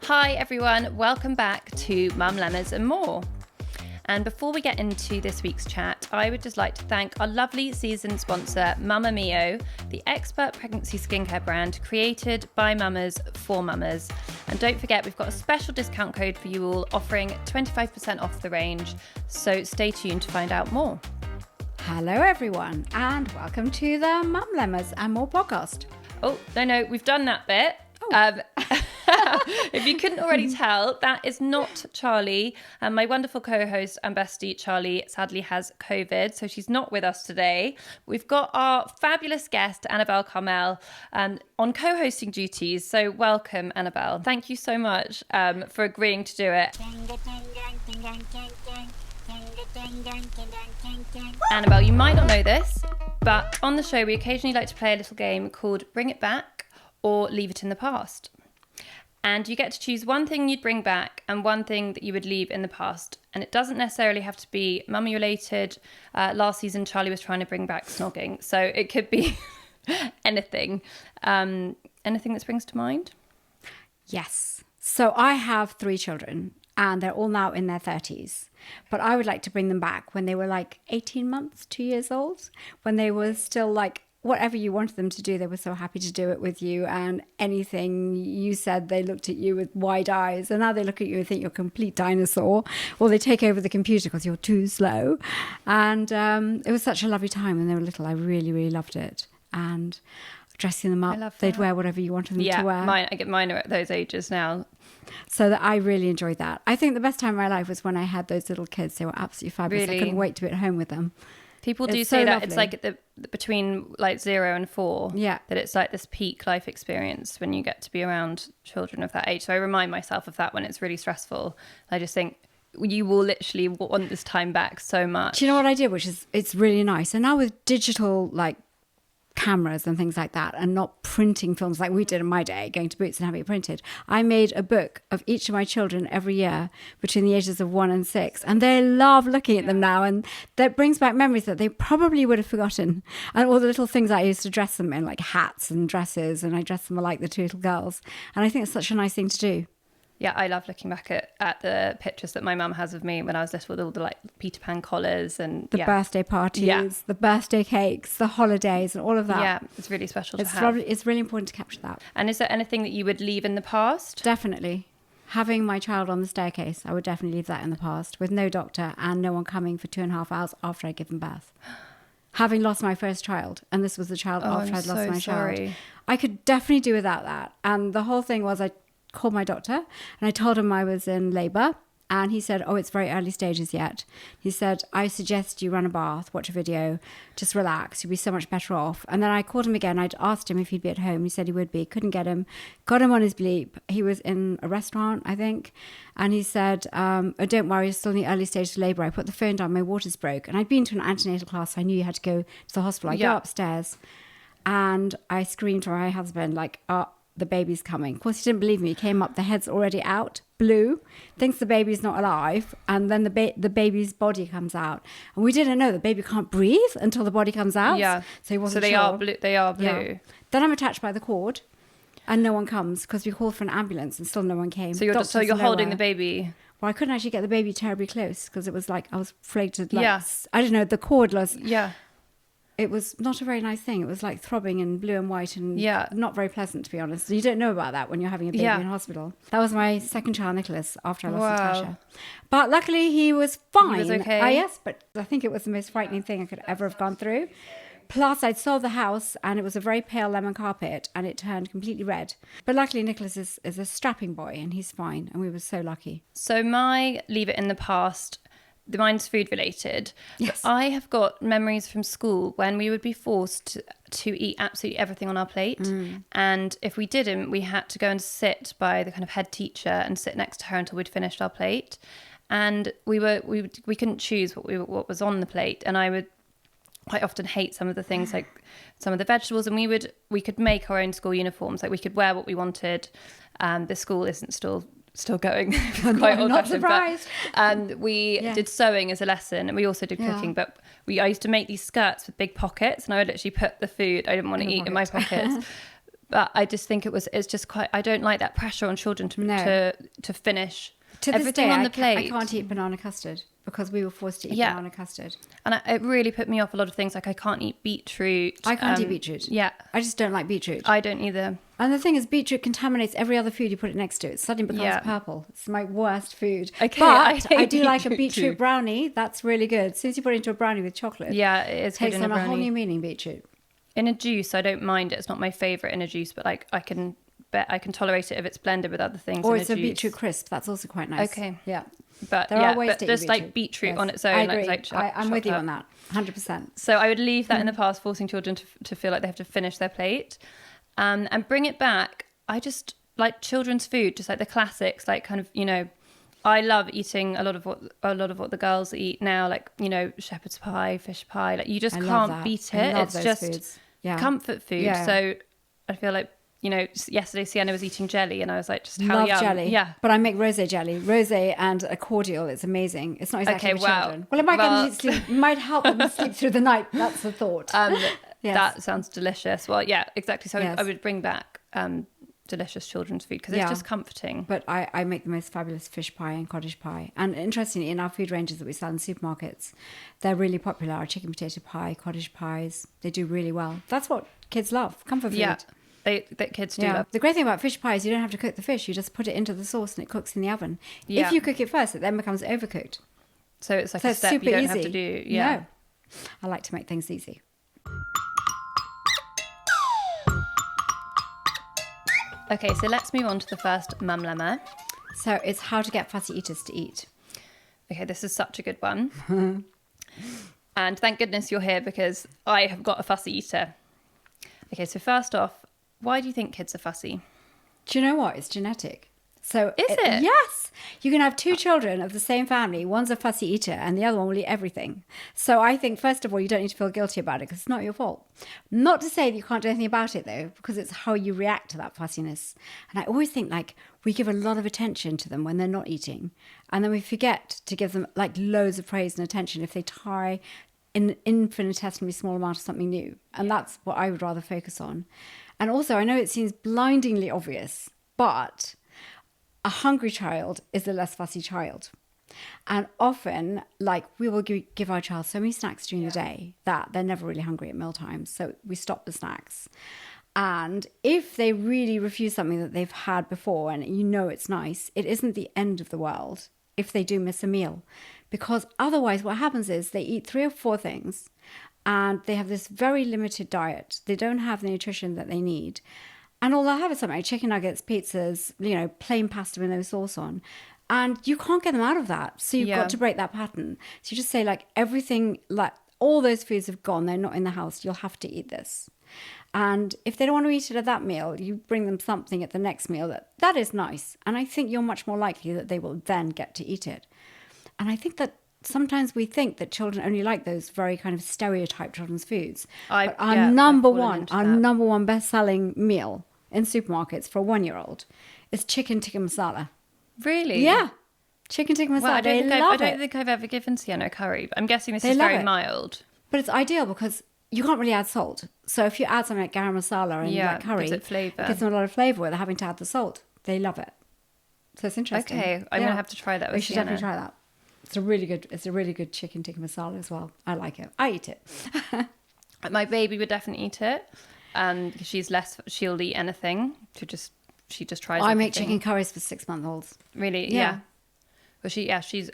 Hi everyone, welcome back to Mumlemmas and More. And before we get into this week's chat, I would just like to thank our lovely season sponsor, Mama Mio, the expert pregnancy skincare brand created by mamas for mamas. And don't forget, we've got a special discount code for you all, offering 25% off the range. So stay tuned to find out more. Hello everyone, and welcome to the Mumlemmas and More podcast. Oh, no, we've done that bit. If you couldn't already tell, that is not Charlie. My wonderful co-host and bestie, Charlie, sadly has COVID, so she's not with us today. We've got our fabulous guest, Annabel Karmel, on co-hosting duties. So welcome, Annabel. Thank you so much for agreeing to do it. Annabel, you might not know this, but on the show, we occasionally like to play a little game called Bring It Back or Leave It in the Past. And you get to choose one thing you'd bring back and one thing that you would leave in the past. And it doesn't necessarily have to be mummy related. Last season, Charlie was trying to bring back snogging. So it could be anything. Anything that springs to mind? Yes. So I have 3 children and they're all now in their 30s. But I would like to bring them back when they were like 18 months, 2 years old, when they were still like, whatever you wanted them to do, they were so happy to do it with you. And anything you said, they looked at you with wide eyes. And now they look at you and think you're a complete dinosaur. Or they take over the computer because you're too slow. And it was such a lovely time when they were little. I really, really loved it. And dressing them up, they'd wear whatever you wanted them to wear. I get mine are at those ages now. So that I really enjoyed that. I think the best time of my life was when I had those little kids. They were absolutely fabulous. Really? I couldn't wait to be at home with them. People do say that it's like between like 0 and 4, that it's like this peak life experience when you get to be around children of that age. So I remind myself of that when it's really stressful. I just think you will literally want this time back so much. Do you know what I did, which is, it's really nice. And now with digital like cameras and things like that, and not printing films like we did in my day, going to Boots and having it printed, I made a book of each of my children every year between the ages of 1 and 6, and they love looking at them now, and that brings back memories that they probably would have forgotten, and all the little things I used to dress them in, like hats and dresses, and I dressed them like the 2 little girls, and I think it's such a nice thing to do. Yeah, I love looking back at the pictures that my mum has of me when I was little, with all the like Peter Pan collars and the birthday parties, the birthday cakes, the holidays, and all of that. Yeah, it's really special to have. Lovely. It's really important to capture that. And is there anything that you would leave in the past? Definitely. Having my child on the staircase, I would definitely leave that in the past, with no doctor and no one coming for 2.5 hours after I'd given birth. Having lost my first child, and this was the child after I'd lost my child, I could definitely do without that. And the whole thing was, I called my doctor and I told him I was in labour, and he said, it's very early stages yet. He said, I suggest you run a bath, watch a video, just relax, you'll be so much better off. And then I called him again. I'd asked him if he'd be at home. He said he would be. Couldn't get him. Got him on his bleep. He was in a restaurant, I think, and he said, don't worry, you're still in the early stages of labour. I put the phone down, my waters broke, and I'd been to an antenatal class, so I knew you had to go to the hospital. I go upstairs and I screamed to my husband like, the baby's coming. Of course, he didn't believe me. He came up, the head's already out, blue, thinks the baby's not alive, and then the baby's body comes out. And we didn't know the baby can't breathe until the body comes out. Yeah. So he wasn't sure. They are blue. Yeah. Then I'm attached by the cord, and no one comes because we called for an ambulance and still no one came. So you're holding the baby. Well, I couldn't actually get the baby terribly close because it was like I was afraid to I don't know, the cord was it was not a very nice thing. It was like throbbing and blue and white and not very pleasant, to be honest. You don't know about that when you're having a baby in hospital. That was my second child, Nicholas, after I lost Natasha. But luckily he was fine. He was okay? Yes, but I think it was the most frightening thing I could ever have gone through. Plus, I'd sold the house and it was a very pale lemon carpet and it turned completely red. But luckily, Nicholas is a strapping boy and he's fine. And we were so lucky. So my leave it in the past, mine's food related. Yes. But I have got memories from school when we would be forced to eat absolutely everything on our plate. And if we didn't, we had to go and sit by the kind of head teacher and sit next to her until we'd finished our plate. And we couldn't choose what was on the plate. And I would quite often hate some of the things, like some of the vegetables, and we could make our own school uniforms. Like we could wear what we wanted. The school isn't still still going. Quite not surprised. And we did sewing as a lesson, and we also did cooking. But I used to make these skirts with big pockets, and I would literally put the food I didn't want to eat in my pockets. But I just think it's just quite. I don't like that pressure on children to finish everything on the plate. I can't eat banana custard because we were forced to eat banana custard. And it really put me off a lot of things. Like I can't eat beetroot. I can't eat beetroot. Yeah. I just don't like beetroot. I don't either. And the thing is, beetroot contaminates every other food you put it next to. It suddenly becomes purple. It's my worst food. Okay, but I do like a beetroot brownie. That's really good. As soon as you put it into a brownie with chocolate, it is good in a brownie. Takes on a whole new meaning, beetroot. In a juice, I don't mind it. It's not my favourite in a juice, but like I can tolerate it if it's blended with other things. Or it's a beetroot crisp. That's also quite nice. Okay. Yeah. But there are ways to just eat like beetroot on its own. I agree. Like I'm with you on that. 100%. So I would leave that in the past, forcing children to feel like they have to finish their plate, and bring it back. I just like children's food, just like the classics, like kind of, I love eating a lot of what the girls eat now, like, shepherd's pie, fish pie, like you just can't beat it. It's just comfort food. Yeah. So I feel like, yesterday Sienna was eating jelly and I was like, just how love yum. Jelly. Yeah. But I make rosé jelly. Rosé and a cordial. It's amazing. It's not exactly for children. Well, it might get them to sleep. Might help them sleep through the night. That's the thought. That sounds delicious. Well, yeah, exactly. So I would bring back delicious children's food because it's just comforting. But I make the most fabulous fish pie and cottage pie. And interestingly, in our food ranges that we sell in supermarkets, they're really popular. Our chicken potato pie, cottage pies, they do really well. That's what kids love. Comfort food. Yeah. That kids do love. The great thing about fish pie is you don't have to cook the fish. You just put it into the sauce and it cooks in the oven. If you cook it first, it then becomes overcooked. So it's like a step you don't have to do. Yeah. No. I like to make things easy. Okay, so let's move on to the first mumlemma. So it's how to get fussy eaters to eat. Okay, this is such a good one. And thank goodness you're here because I have got a fussy eater. Okay, so first off, why do you think kids are fussy? Do you know what? It's genetic. So is it? Yes. You can have two children of the same family. One's a fussy eater and the other one will eat everything. So I think, first of all, you don't need to feel guilty about it because it's not your fault. Not to say that you can't do anything about it, though, because it's how you react to that fussiness. And I always think, like, we give a lot of attention to them when they're not eating. And then we forget to give them, like, loads of praise and attention if they try an infinitesimally small amount of something new. And that's what I would rather focus on. And also, I know it seems blindingly obvious, but a hungry child is a less fussy child. And often, like, we will give our child so many snacks during the day that they're never really hungry at mealtime. So we stop the snacks. And if they really refuse something that they've had before and it's nice, it isn't the end of the world if they do miss a meal. Because otherwise what happens is they eat 3 or 4 things and they have this very limited diet. They don't have the nutrition that they need. And all they'll have is something like chicken nuggets, pizzas, plain pasta with no sauce on. And you can't get them out of that. So you've got to break that pattern. So you just say, like, everything, like all those foods have gone. They're not in the house. You'll have to eat this. And if they don't want to eat it at that meal, you bring them something at the next meal that is nice. And I think you're much more likely that they will then get to eat it. And I think that sometimes we think that children only like those very kind of stereotyped children's foods. But our number one best-selling meal in supermarkets for a 1-year-old is chicken tikka masala. Really? Yeah. Chicken tikka masala. Well, I don't think I've ever given Sienna curry, but I'm guessing this is very mild. But it's ideal because you can't really add salt. So if you add something like garam masala and like curry, gives it flavour. It gives them a lot of flavour without having to add the salt. They love it. So it's interesting. Okay, I'm going to have to try that with Sienna. You should definitely try that. It's a really good chicken tikka masala as well. I like it. I eat it. My baby would definitely eat it. She'll eat anything. She just tries everything. I make chicken curries for 6-month-olds. Really? Yeah. Well,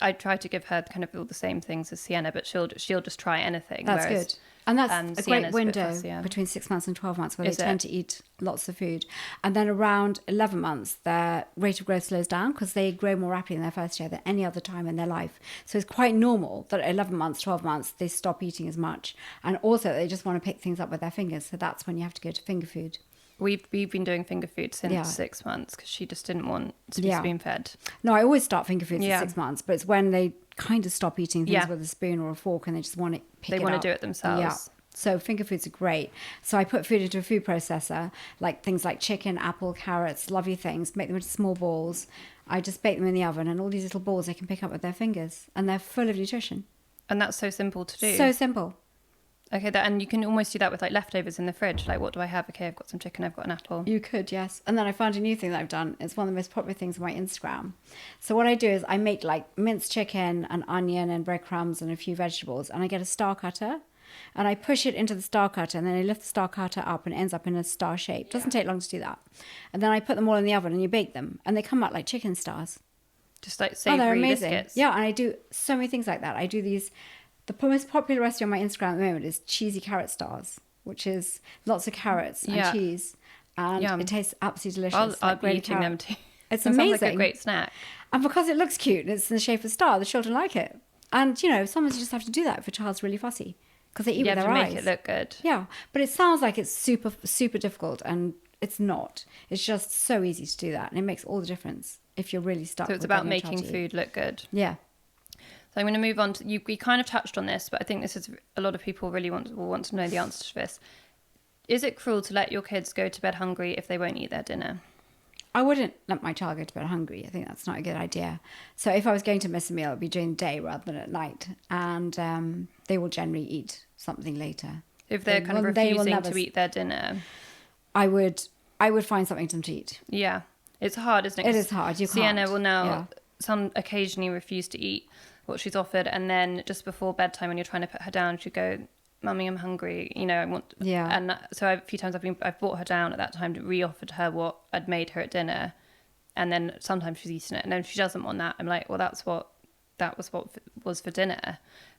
I try to give her kind of all the same things as Sienna, but she'll just try anything. That's good. And that's a great window a between 6 months and 12 months where they tend to eat lots of food. And then around 11 months, their rate of growth slows down because they grow more rapidly in their first year than any other time in their life. So it's quite normal that at 11 months, 12 months, they stop eating as much. And also they just want to pick things up with their fingers. So that's when you have to go to finger food. We've been doing finger food since 6 months because she just didn't want to be spoon fed. No, I always start finger foods at 6 months, but it's when they kind of stop eating things with a spoon or a fork and they just want to pick it up. They want to do it themselves. So finger foods are great. So I put food into a food processor, like things like chicken, apple, carrots, lovely things, make them into small balls. I just bake them in the oven, and all these little balls they can pick up with their fingers, and they're full of nutrition. And that's so simple to do. So simple. Okay, and you can almost do that with like leftovers in the fridge. Like, what do I have? Okay, I've got some chicken, I've got an apple. You could, yes. And then I found a new thing that I've done. It's one of the most popular things on my Instagram. So what I do is I make like minced chicken and onion and breadcrumbs and a few vegetables, and I get a star cutter and I push it into the star cutter, and then I lift the star cutter up and it ends up in a star shape. Doesn't take long to do that. And then I put them all in the oven and you bake them, and they come out like chicken stars. Just like savoury biscuits. Yeah, and I do so many things like that. I do these. The most popular recipe on my Instagram at the moment is cheesy carrot stars, which is lots of carrots and cheese, and it tastes absolutely delicious. I'll be eating them too. It's amazing. Sounds like a great snack. And because it looks cute and it's in the shape of a star, the children like it. And, sometimes you just have to do that if a child's really fussy, because they eat with their eyes. You have to make it look good. Yeah, but it sounds like it's super, super difficult, and it's not. It's just so easy to do that, and it makes all the difference if you're really stuck. So it's about making food look good. Yeah. So I'm going to move on to, we kind of touched on this, but I think this is, a lot of people really will want to know the answer to this. Is it cruel to let your kids go to bed hungry if they won't eat their dinner? I wouldn't let my child go to bed hungry. I think that's not a good idea. So if I was going to miss a meal, it would be during the day rather than at night. And they will generally eat something later. If they're kind of refusing to eat their dinner? I would find something for them to eat. Yeah. It's hard, isn't it? It is hard. You Sienna can't. will now occasionally refuse to eat what she's offered, and then just before bedtime when you're trying to put her down, she'd go, "Mummy, I'm hungry, I want..." And so a few times I've brought her down at that time to re-offered her what I'd made her at dinner, and then sometimes she's eaten it, and then if she doesn't want that, I'm like, well, that was for dinner.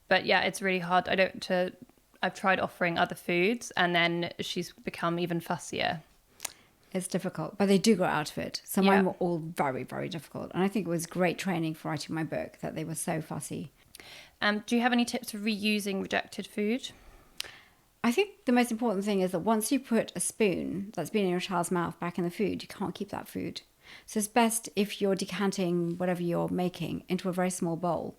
But yeah, it's really hard. I've tried offering other foods, and then she's become even fussier. It's difficult, but they do grow out of it. So mine were all very, very difficult. And I think it was great training for writing my book that they were so fussy. Do you have any tips for reusing rejected food? I think the most important thing is that once you put a spoon that's been in your child's mouth back in the food, you can't keep that food. So it's best if you're decanting whatever you're making into a very small bowl,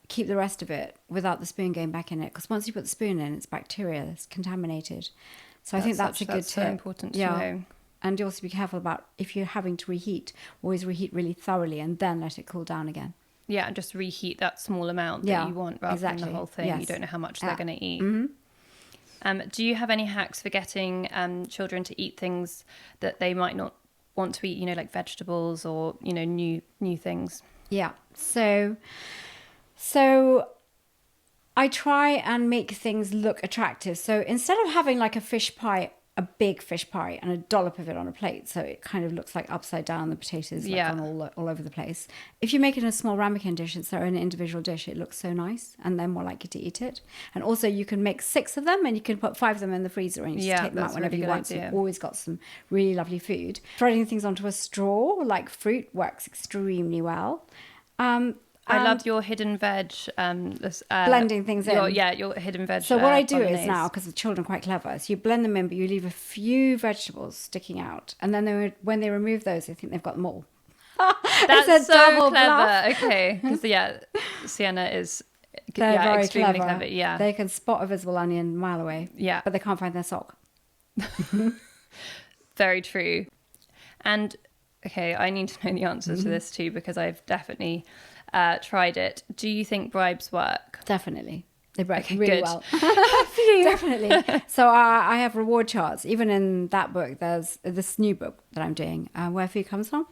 keep the rest of it without the spoon going back in it. Because once you put the spoon in, it's bacteria, it's contaminated. So I think that's a good tip. That's so important to know. And you also be careful about, if you're having to reheat, always reheat really thoroughly and then let it cool down again. Yeah, and just reheat that small amount that you want rather than the whole thing. Yes. You don't know how much they're going to eat. Mm-hmm. Do you have any hacks for getting children to eat things that they might not want to eat, like vegetables or, new things? Yeah. So I try and make things look attractive. So instead of having like a fish pie, a big fish pie and a dollop of it on a plate, so it kind of looks like upside down, the potatoes on all over the place. If you make it in a small ramekin dish, so an individual dish, it looks so nice and they're more likely to eat it. And also you can make 6 of them and you can put 5 of them in the freezer and you just take them out whenever you want. So you've always got some really lovely food. Threading things onto a straw like fruit works extremely well. I love your hidden veg. Blending things in. Your hidden veg. So what I do is now, because the children are quite clever, so you blend them in, but you leave a few vegetables sticking out. And then when they remove those, they think they've got them all. That's so clever. Okay. Because, Sienna is very extremely clever. Yeah. They can spot a visible onion a mile away. Yeah. But they can't find their sock. Very true. And, okay, I need to know the answer to this too, because I've definitely... tried it. Do you think bribes work? Definitely. They work really well. Definitely. So I have reward charts. Even in that book, there's this new book that I'm doing, Where Food Comes From.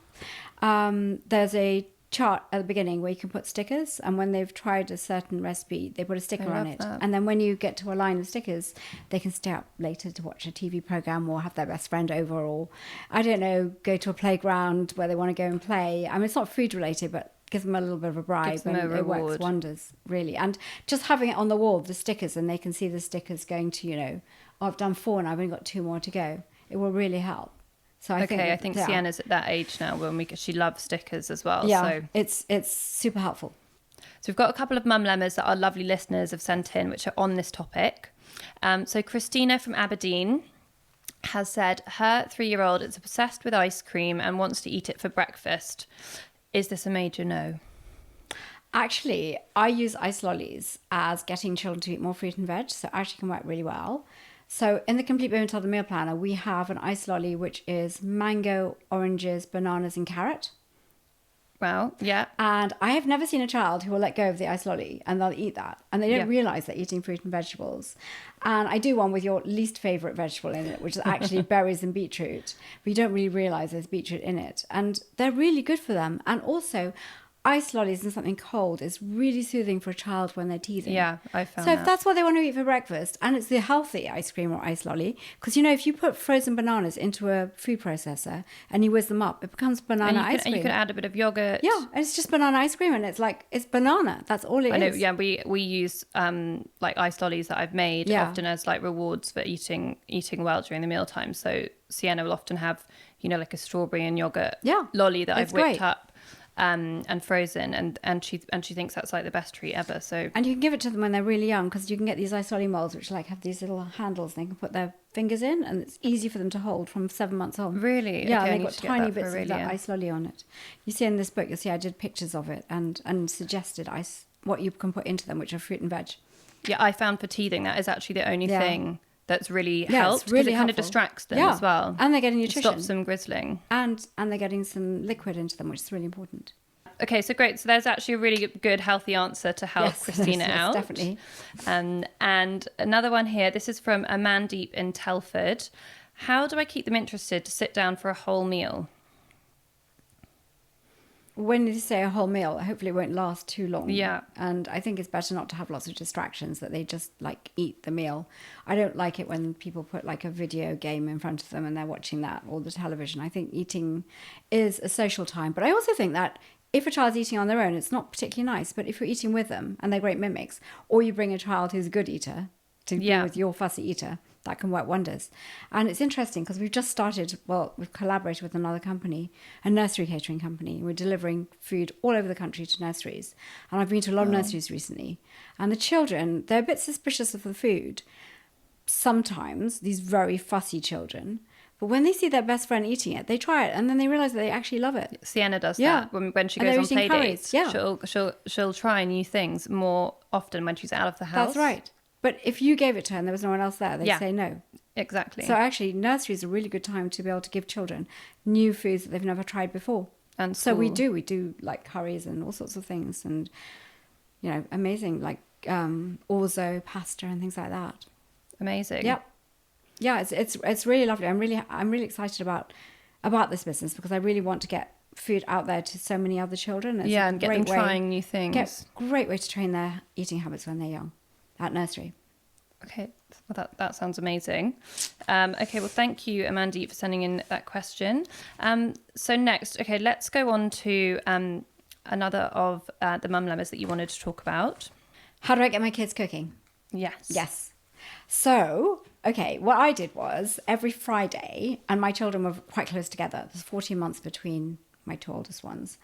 There's a chart at the beginning where you can put stickers, and when they've tried a certain recipe, they put a sticker on it. That. And then when you get to a line of stickers, they can stay up later to watch a TV program or have their best friend over, or, I don't know, go to a playground where they want to go and play. I mean, it's not food related, but give them a little bit of a bribe and it works wonders, really. And just having it on the wall, the stickers, and they can see the stickers going to, I've done 4 and I've only got 2 more to go. It will really help. So I think Sienna's at that age now she loves stickers as well. Yeah, so it's super helpful. So we've got a couple of Mumlemmas that our lovely listeners have sent in, which are on this topic. So Christina from Aberdeen has said her 3-year-old is obsessed with ice cream and wants to eat it for breakfast. Is this a major no? Actually, I use ice lollies as getting children to eat more fruit and veg, so it actually can work really well. So in the Complete Baby Toddler Meal Planner, we have an ice lolly which is mango, oranges, bananas, and carrot. Wow, yeah. And I have never seen a child who will let go of the ice lolly and they'll eat that. And they don't realize they're eating fruit and vegetables. And I do one with your least favorite vegetable in it, which is actually berries and beetroot. But you don't really realize there's beetroot in it. And they're really good for them. And also, ice lollies and something cold is really soothing for a child when they're teething. Yeah, I found So if that's what they want to eat for breakfast, and it's the healthy ice cream or ice lolly, because if you put frozen bananas into a food processor and you whiz them up, it becomes banana ice cream. And you can add a bit of yogurt. Yeah, and it's just banana ice cream, and it's banana. That's all it is. I know. Yeah, we use like ice lollies that I've made often as like rewards for eating well during the mealtime. So Sienna will often have like a strawberry and yogurt lolly that I've whipped up. And frozen, and she thinks that's like the best treat ever. So and you can give it to them when they're really young, because you can get these ice lolly molds which like have these little handles and they can put their fingers in, and it's easy for them to hold from 7 months on. Really? Yeah, okay, and they've got tiny bits of that ice lolly on it. You see in this book, you'll see I did pictures of it and suggested what you can put into them, which are fruit and veg. Yeah, I found for teething that is actually the only thing that's really helped, because really it kind of distracts them as well. And they're getting nutrition. Stops them grizzling. And they're getting some liquid into them, which is really important. Okay, so great. So there's actually a really good, healthy answer to help Christina out. Definitely. And another one here. This is from Amandeep in Telford. How do I keep them interested to sit down for a whole meal? When you say a whole meal, hopefully it won't last too long. Yeah. And I think it's better not to have lots of distractions, that they just like eat the meal. I don't like it when people put like a video game in front of them and they're watching that, or the television. I think eating is a social time. But I also think that if a child's eating on their own, it's not particularly nice. But if you're eating with them and they're great mimics, or you bring a child who's a good eater to be with your fussy eater, that can work wonders. And it's interesting because we've just started, we've collaborated with another company, a nursery catering company. We're delivering food all over the country to nurseries. And I've been to a lot of nurseries recently. And the children, they're a bit suspicious of the food. Sometimes, these very fussy children. But when they see their best friend eating it, they try it, and then they realize that they actually love it. Sienna does that when she goes on play dates. Yeah. She'll try new things more often when she's out of the house. That's right. But if you gave it to her and there was no one else there, they'd say no. Exactly. So actually, nursery is a really good time to be able to give children new foods that they've never tried before. And so we do like curries and all sorts of things, and amazing like orzo pasta and things like that. Amazing. Yep. Yeah, it's really lovely. I'm really excited about this business, because I really want to get food out there to so many other children. It's and get them trying new things. Great way to train their eating habits when they're young, at nursery. Okay, well, that sounds amazing. Okay, well, thank you, Amandeep, for sending in that question. So next, okay, let's go on to another of the Mumlemmas that you wanted to talk about. How do I get my kids cooking? Yes. So, okay, what I did was every Friday, and my children were quite close together. There's 14 months between my two oldest ones.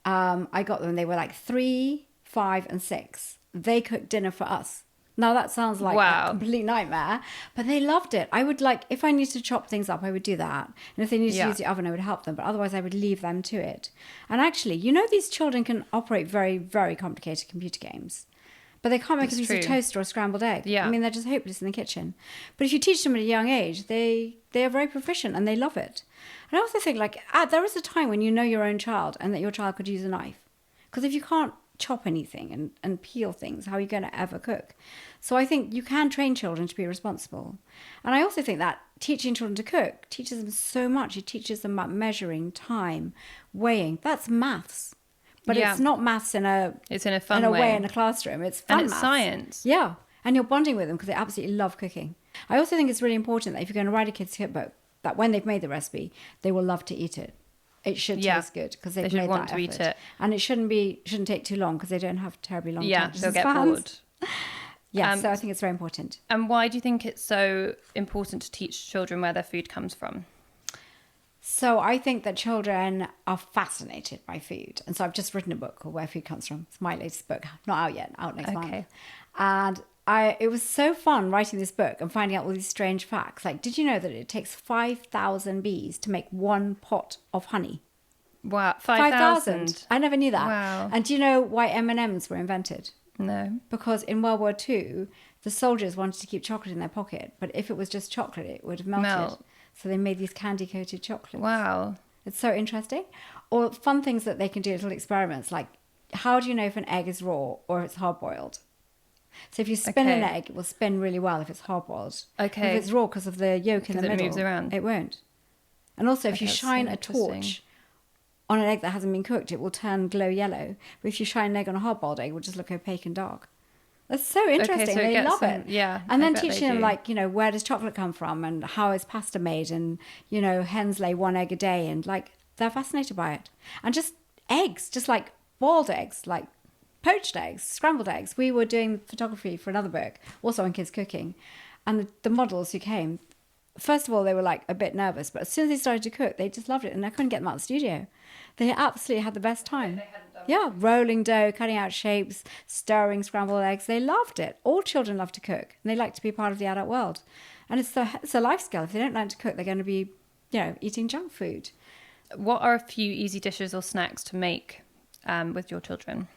I got them, they were like 3, 5, and 6. They cooked dinner for us. Now that sounds like a complete nightmare, but they loved it. I would if I needed to chop things up, I would do that. And if they needed to use the oven, I would help them. But otherwise I would leave them to it. And actually, these children can operate very, very complicated computer games. But they can't make a piece of toast or a scrambled egg. Yeah. I mean, they're just hopeless in the kitchen. But if you teach them at a young age, they are very proficient and they love it. And I also think, there is a time when you know your own child and that your child could use a knife. Because if you can't chop anything and peel things, how are you going to ever cook? So I think you can train children to be responsible. And I also think that teaching children to cook teaches them so much. It teaches them about measuring, time, weighing. That's maths. But it's not maths in a fun way in a classroom. It's fun, and it's maths. Science. Yeah, and you're bonding with them because they absolutely love cooking. I also think it's really important that if you're going to write a kids' cookbook, that when they've made the recipe, they will love to eat it. It should taste good because they've made that effort. Eat it, and it shouldn't take too long because they don't have terribly long. Yeah, they'll get bored. Yeah, so I think it's very important. And why do you think it's so important to teach children where their food comes from? So I think that children are fascinated by food. And so I've just written a book called Where Food Comes From. It's my latest book. Not out yet, out next month. And it was so fun writing this book and finding out all these strange facts. Like, did you know that it takes 5,000 bees to make one pot of honey? Wow, 5,000. I never knew that. Wow. And do you know why M&Ms were invented? No. Because in World War II, the soldiers wanted to keep chocolate in their pocket, but if it was just chocolate, it would have melted. So they made these candy-coated chocolates. Wow. It's so interesting. Or fun things that they can do, little experiments, like how do you know if an egg is raw or if it's hard-boiled? So if you spin an egg, it will spin really well if it's hard-boiled. Okay. If it's raw because of the yolk in the middle, it moves around. It won't. And also, if you shine a torch on an egg that hasn't been cooked, it will turn glow yellow. But if you shine an egg on a hard-boiled egg, it will just look opaque and dark. That's so interesting. Okay, so they love it. Yeah. And then teaching them, like, where does chocolate come from and how is pasta made? And, hens lay 1 egg a day. And, like, they're fascinated by it. And just eggs, just like boiled eggs, like poached eggs, scrambled eggs. We were doing photography for another book, also on kids cooking. And the models who came, first of all, they were, like, a bit nervous. But as soon as they started to cook, they just loved it. And I couldn't get them out of the studio. They absolutely had the best time. Yeah, rolling dough, cutting out shapes, stirring scrambled eggs. They loved it. All children love to cook, and they like to be part of the adult world. And it's a life skill. If they don't learn to cook, they're going to be, eating junk food. What are a few easy dishes or snacks to make with your children?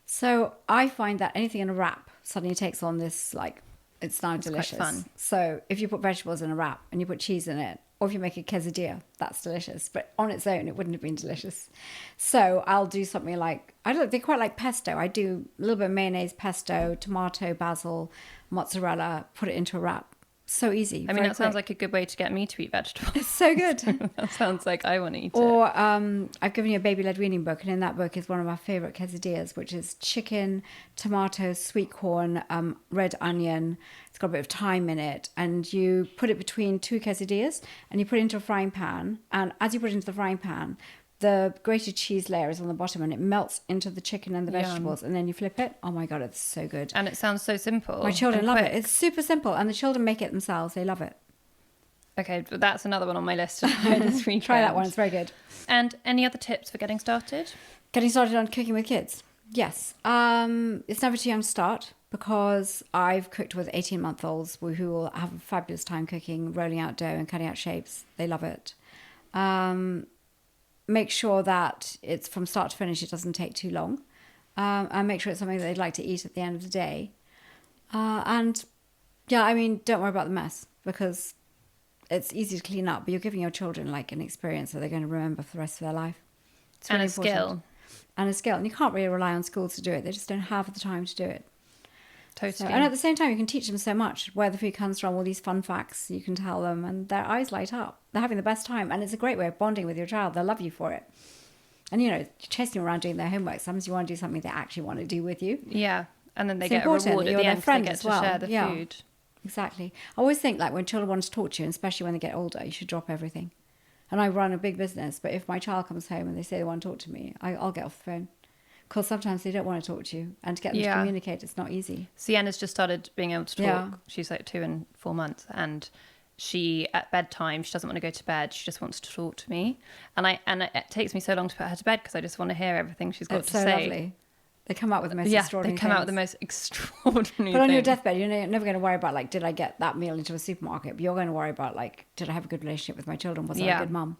So I find that anything in a wrap suddenly takes on this, like, it's now delicious. Quite fun. So if you put vegetables in a wrap and you put cheese in it, or if you make a quesadilla, that's delicious. But on its own, it wouldn't have been delicious. So I'll do something like, they quite like pesto. I do a little bit of mayonnaise, pesto, tomato, basil, mozzarella, put it into a wrap. So easy. I mean, that sounds like a good way to get me to eat vegetables. It's so good. That sounds like I want to eat it. Or I've given you a baby-led weaning book, and in that book is one of my favourite quesadillas, which is chicken, tomatoes, sweet corn, red onion. It's got a bit of thyme in it, and you put it between 2 quesadillas, and you put it into a frying pan. And as you put it into the frying pan, the grated cheese layer is on the bottom, and it melts into the chicken and the vegetables, and then you flip it. Oh my God, it's so good. And it sounds so simple. My children love it. It's super simple, and the children make it themselves. They love it. Okay, but that's another one on my list to try this weekend. Try that one, it's very good. And any other tips for getting started? Getting started on cooking with kids? Yes. It's never too young to start, because I've cooked with 18-month-olds who will have a fabulous time cooking, rolling out dough and cutting out shapes. They love it. Make sure that it's from start to finish, it doesn't take too long. And make sure it's something that they'd like to eat at the end of the day. And yeah, I mean, don't worry about the mess, because it's easy to clean up, but you're giving your children like an experience that they're going to remember for the rest of their life. It's really important. And a skill. And you can't really rely on schools to do it. They just don't have the time to do it. Totally. And at the same time, you can teach them so much, where the food comes from, all these fun facts you can tell them, and their eyes light up. They're having the best time, and it's a great way of bonding with your child. They'll love you for it. And, chasing them around doing their homework, sometimes you want to do something they actually want to do with you. Yeah, and then they get a reward at the end, they get to share the food. Exactly. I always think, like, when children want to talk to you, and especially when they get older, you should drop everything. And I run a big business, but if my child comes home and they say they want to talk to me, I'll get off the phone. Because sometimes they don't want to talk to you, and to get them to communicate, it's not easy. Sienna's just started being able to talk. Yeah. She's like 2 and 4 months, and she, at bedtime, she doesn't want to go to bed. She just wants to talk to me, and it takes me so long to put her to bed because I just want to hear everything she's got to say. Lovely. They come out with the most extraordinary things. Out with the most extraordinary But on your deathbed, you're never going to worry about, like, did I get that meal into a supermarket? But you're going to worry about, like, did I have a good relationship with my children? Was I a good mum?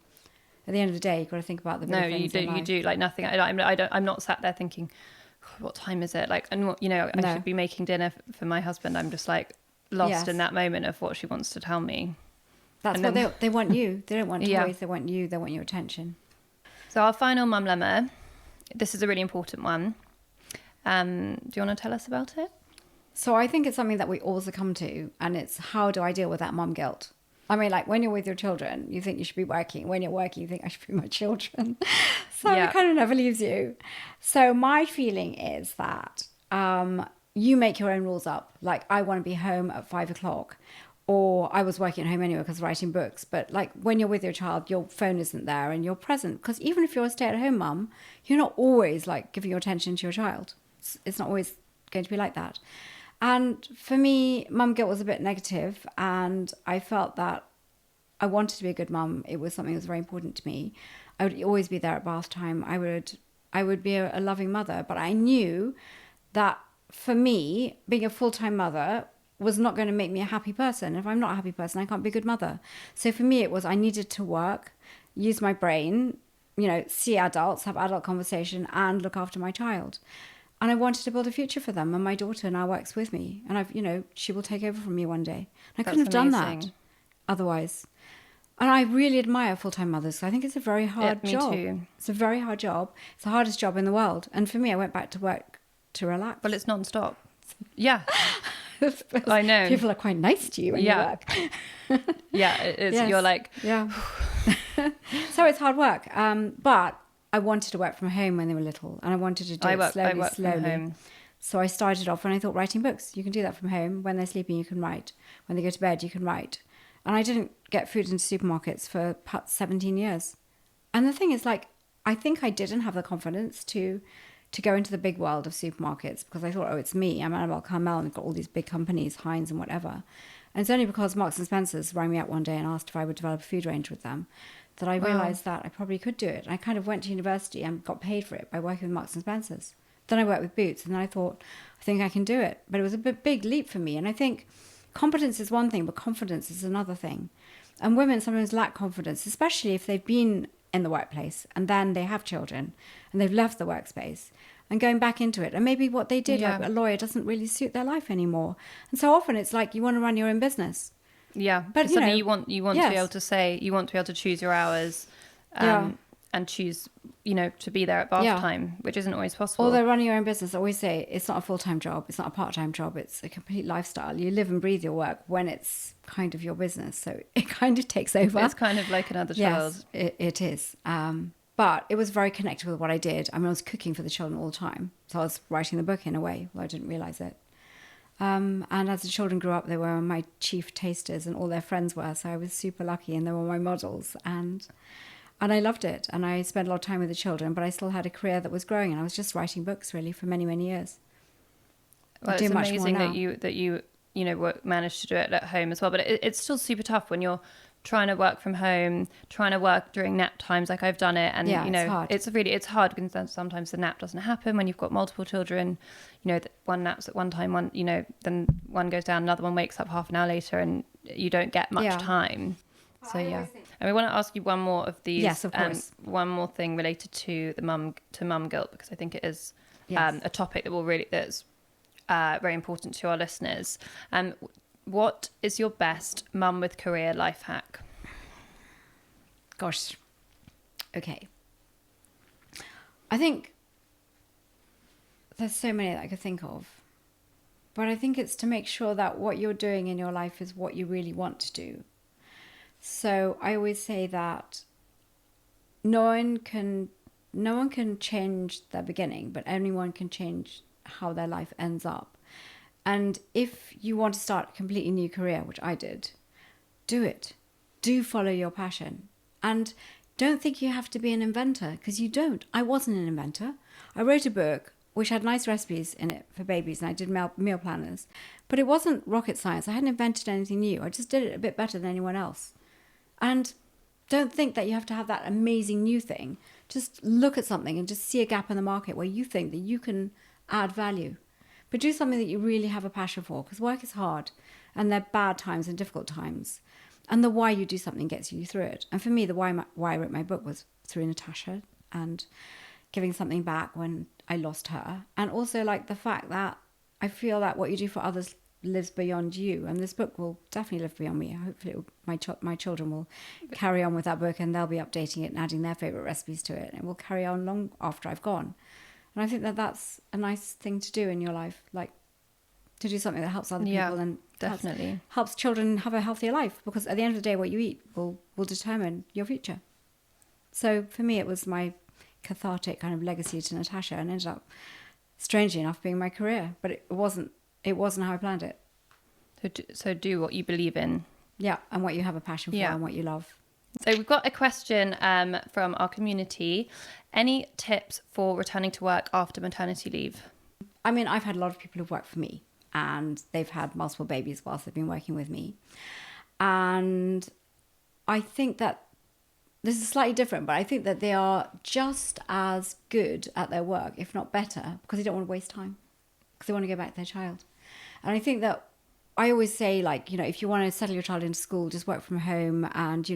At the end of the day, you've got to think about the big things in life. You do, like, nothing. I'm not sat there thinking, what time is it? Like, and I should be making dinner for my husband. I'm just like lost in that moment of what she wants to tell me. That's what they want you. They don't want toys. They want you. They want your attention. So our final Mumlemma, this is a really important one. Do you want to tell us about it? So I think it's something that we all succumb to, and it's how do I deal with that mum guilt? I mean, like, when you're with your children, you think you should be working. When you're working, you think I should be with my children. So it kind of never leaves you. So my feeling is that you make your own rules up. Like, I want to be home at 5:00, or I was working at home anyway because writing books. But, like, when you're with your child, your phone isn't there and you're present. Because even if you're a stay-at-home mum, you're not always, like, giving your attention to your child. It's not always going to be like that. And for me, mum guilt was a bit negative, and I felt that I wanted to be a good mum. It was something that was very important to me. I would always be there at bath time. I would be a loving mother, but I knew that for me, being a full-time mother was not going to make me a happy person. If I'm not a happy person, I can't be a good mother. So for me, it was I needed to work, use my brain, see adults, have adult conversation, and look after my child. And I wanted to build a future for them. And my daughter now works with me. And she will take over from me one day. And I couldn't have done that otherwise. And I really admire full-time mothers. I think it's a very hard job. Me too. It's a very hard job. It's the hardest job in the world. And for me, I went back to work to relax. Well, it's non-stop. Yeah. I know. People are quite nice to you when you work. Yeah, it is. Yes. You're like... Yeah. So it's hard work. But I wanted to work from home when they were little, and I wanted to do it slowly. From home. So I started off when I thought writing books. You can do that from home. When they're sleeping, you can write. When they go to bed, you can write. And I didn't get food into supermarkets for 17 years. And the thing is, I think I didn't have the confidence to go into the big world of supermarkets because I thought, it's me. I'm Annabel Karmel, and I've got all these big companies, Heinz and whatever. And it's only because Marks and Spencer's rang me up one day and asked if I would develop a food range with them that I realised that I probably could do it. And I kind of went to university and got paid for it by working with Marks and Spencer's. Then I worked with Boots, and then I thought, I think I can do it. But it was a big leap for me. And I think competence is one thing, but confidence is another thing. And women sometimes lack confidence, especially if they've been in the workplace and then they have children and they've left the workspace and going back into it. And maybe what they did, like a lawyer, doesn't really suit their life anymore. And so often it's like you want to run your own business. Yeah, but you want to be able to say, you want to be able to choose your hours and choose, to be there at bath time, which isn't always possible. Although running your own business, I always say it's not a full-time job. It's not a part-time job. It's a complete lifestyle. You live and breathe your work when it's kind of your business. So it kind of takes over. It's kind of like another child. Yes, it is. But it was very connected with what I did. I mean, I was cooking for the children all the time. So I was writing the book in a way where I didn't realise it. And as the children grew up, they were my chief tasters and all their friends were. So I was super lucky and they were my models. And I loved it. And I spent a lot of time with the children, but I still had a career that was growing. And I was just writing books really for many, many years. Well, it's amazing that you managed to do it at home as well. But it's still super tough when you're trying to work from home, trying to work during nap times like I've done it. And, it's hard. It's hard because sometimes the nap doesn't happen when you've got multiple children. One naps at one time, then one goes down, another one wakes up half an hour later and you don't get much time. So, and we want to ask you one more of these. Yes, of course. One more thing related to mum guilt, because I think it is a topic that's very important to our listeners. What is your best mum with career life hack? Gosh. Okay. I think there's so many that I could think of. But I think it's to make sure that what you're doing in your life is what you really want to do. So I always say that no one can change their beginning, but anyone can change how their life ends up. And if you want to start a completely new career, which I did, do it. Do follow your passion. And don't think you have to be an inventor, because you don't. I wasn't an inventor. I wrote a book which had nice recipes in it for babies, and I did meal planners. But it wasn't rocket science. I hadn't invented anything new. I just did it a bit better than anyone else. And don't think that you have to have that amazing new thing. Just look at something and just see a gap in the market where you think that you can add value. But do something that you really have a passion for, because work is hard and there are bad times and difficult times. And the why you do something gets you through it. And for me, the why I wrote my book was through Natasha and giving something back when I lost her. And also like the fact that I feel that what you do for others lives beyond you. And this book will definitely live beyond me. Hopefully my children will carry on with that book and they'll be updating it and adding their favourite recipes to it. And it will carry on long after I've gone. And I think that that's a nice thing to do in your life, like to do something that helps other people and definitely helps children have a healthier life, because at the end of the day, what you eat will determine your future. So for me, it was my cathartic kind of legacy to Natasha, and ended up, strangely enough, being my career. But it wasn't how I planned it. So do what you believe in. Yeah, and what you have a passion for and what you love. So we've got a question from our community. Any tips for returning to work after maternity leave? I mean, I've had a lot of people who've worked for me and they've had multiple babies whilst they've been working with me. And I think that this is slightly different, but I think that they are just as good at their work, if not better, because they don't want to waste time, because they want to go back to their child. And I think that I always say, like, if you want to settle your child into school, just work from home and,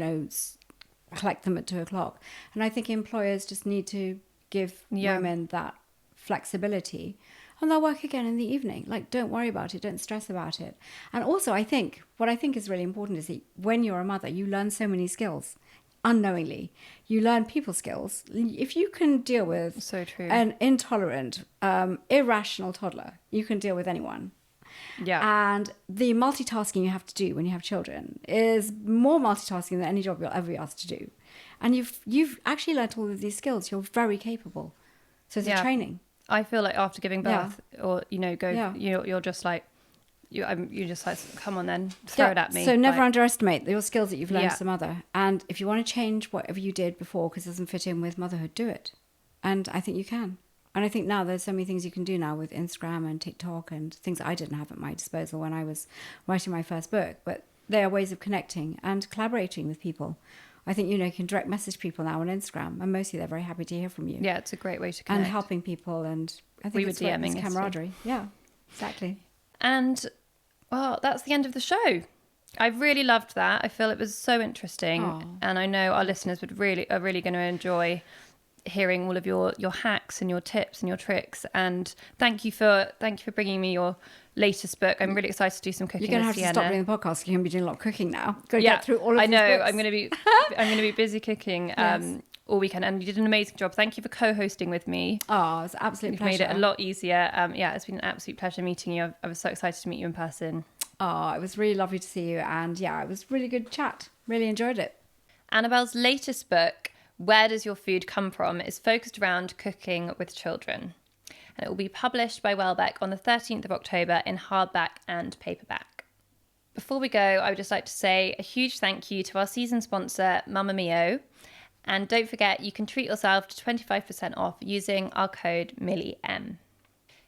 collect them at 2:00. And I think employers just need to give women that flexibility, and they'll work again in the evening. Like, don't worry about it. Don't stress about it. And also, what I think is really important is that when you're a mother, you learn so many skills unknowingly. You learn people skills. If you can deal with so true. An intolerant, irrational toddler, you can deal with anyone. Yeah. And the multitasking you have to do when you have children is more multitasking than any job you'll ever be asked to do. And you've actually learnt all of these skills. You're very capable. So it's a training. I feel like after giving birth, or you're just like, you're just like, come on then, throw it at me. So never underestimate your skills that you've learned as a mother. And if you want to change whatever you did before because it doesn't fit in with motherhood, do it. And I think you can. And I think now there's so many things you can do now with Instagram and TikTok and things I didn't have at my disposal when I was writing my first book. But they are ways of connecting and collaborating with people. I think, you can direct message people now on Instagram, and mostly they're very happy to hear from you. Yeah, it's a great way to connect. And helping people, and I think we were DMing camaraderie. Yeah, exactly. And, well, that's the end of the show. I really loved that. I feel it was so interesting. Aww. And I know our listeners are really going to enjoy hearing all of your hacks and your tips and your tricks. And thank you for bringing me your latest book. I'm really excited to do some cooking. You're going to have to stop doing the podcast. You're going to be doing a lot of cooking now. Got to get through all of these books. I'm going to be busy cooking all weekend. And you did an amazing job. Thank you for co-hosting with me. Oh, it's an absolute pleasure. You've made it a lot easier. It's been an absolute pleasure meeting you. I was so excited to meet you in person. Oh, it was really lovely to see you. And it was really good chat. Really enjoyed it. Annabel's latest book, Where Does Your Food Come From?, is focused around cooking with children. And it will be published by Welbeck on the 13th of October in hardback and paperback. Before we go, I would just like to say a huge thank you to our season sponsor, Mumlemmas. And don't forget, you can treat yourself to 25% off using our code MillieM.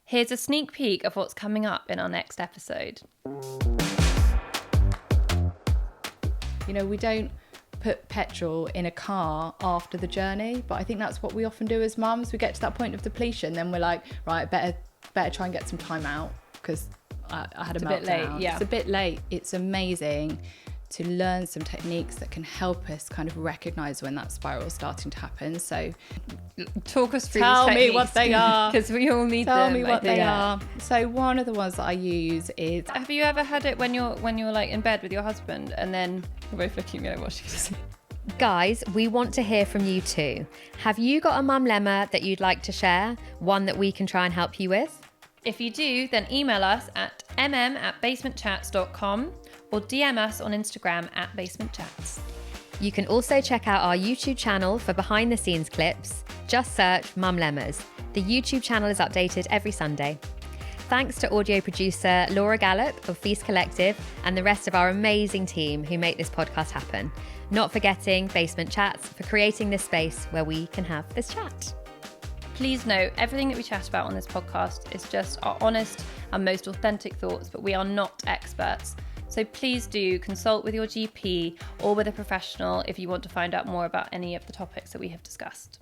Here's a sneak peek of what's coming up in our next episode. We don't put petrol in a car after the journey, but I think that's what we often do as mums. We get to that point of depletion, then we're like, right, better try and get some time out because I had a meltdown. Bit late, yeah. It's a bit late. It's amazing to learn some techniques that can help us kind of recognise when that spiral is starting to happen. So talk us through Tell me what they are. Because we all need them. Tell me what they are. So one of the ones that I use is... Have you ever had it when you're like in bed with your husband and then you're both looking at me like, what's she going to say? Guys, we want to hear from you too. Have you got a mumlemma that you'd like to share? One that we can try and help you with? If you do, then email us at mm@basementchats.com or DM us on Instagram at basementchats. You can also check out our YouTube channel for behind the scenes clips. Just search Mumlemmas. The YouTube channel is updated every Sunday. Thanks to audio producer Laura Gallop of Feast Collective and the rest of our amazing team who make this podcast happen. Not forgetting Basement Chats for creating this space where we can have this chat. Please note, everything that we chat about on this podcast is just our honest and most authentic thoughts, but we are not experts. So please do consult with your GP or with a professional if you want to find out more about any of the topics that we have discussed.